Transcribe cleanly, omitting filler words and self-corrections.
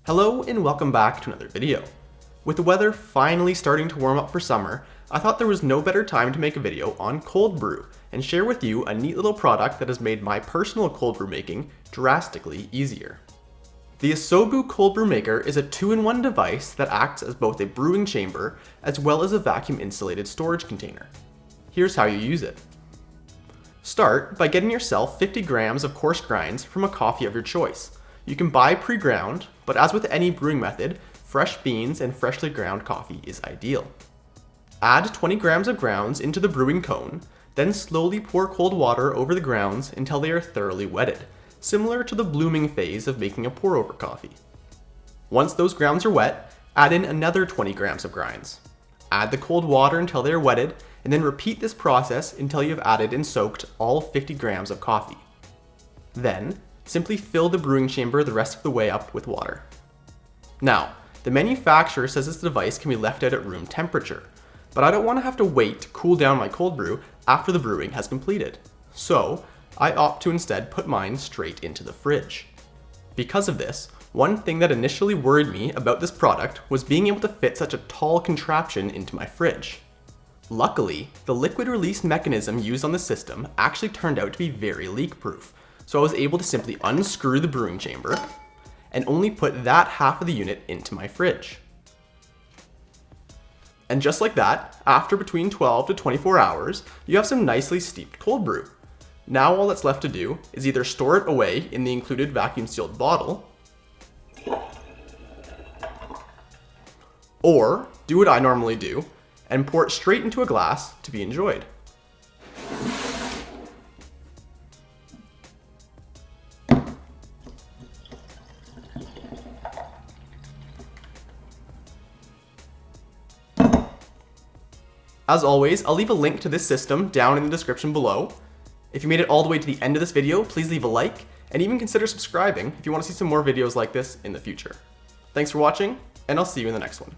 Hello and welcome back to another video. With the weather finally starting to warm up for summer, I thought there was no better time to make a video on cold brew and share with you a neat little product that has made my personal cold brew making drastically easier. The Asobu Cold Brew Maker is a 2-in-1 device that acts as both a brewing chamber as well as a vacuum insulated storage container. Here's how you use it. Start by getting yourself 50 grams of coarse grinds from a coffee of your choice. You can buy pre-ground, but as with any brewing method, fresh beans and freshly ground coffee is ideal. Add 20 grams of grounds into the brewing cone, then slowly pour cold water over the grounds until they are thoroughly wetted, similar to the blooming phase of making a pour-over coffee. Once those grounds are wet, add in another 20 grams of grinds. Add the cold water until they are wetted, and then repeat this process until you have added and soaked all 50 grams of coffee. Then, simply fill the brewing chamber the rest of the way up with water. Now, the manufacturer says this device can be left out at room temperature, but I don't want to have to wait to cool down my cold brew after the brewing has completed. So, I opt to instead put mine straight into the fridge. Because of this, one thing that initially worried me about this product was being able to fit such a tall contraption into my fridge. Luckily, the liquid release mechanism used on the system actually turned out to be very leak-proof, so I was able to simply unscrew the brewing chamber and only put that half of the unit into my fridge. And just like that, after between 12 to 24 hours, you have some nicely steeped cold brew. Now all that's left to do is either store it away in the included vacuum sealed bottle, or do what I normally do and pour it straight into a glass to be enjoyed. As always, I'll leave a link to this system down in the description below. If you made it all the way to the end of this video, please leave a like, and even consider subscribing if you want to see some more videos like this in the future. Thanks for watching, and I'll see you in the next one.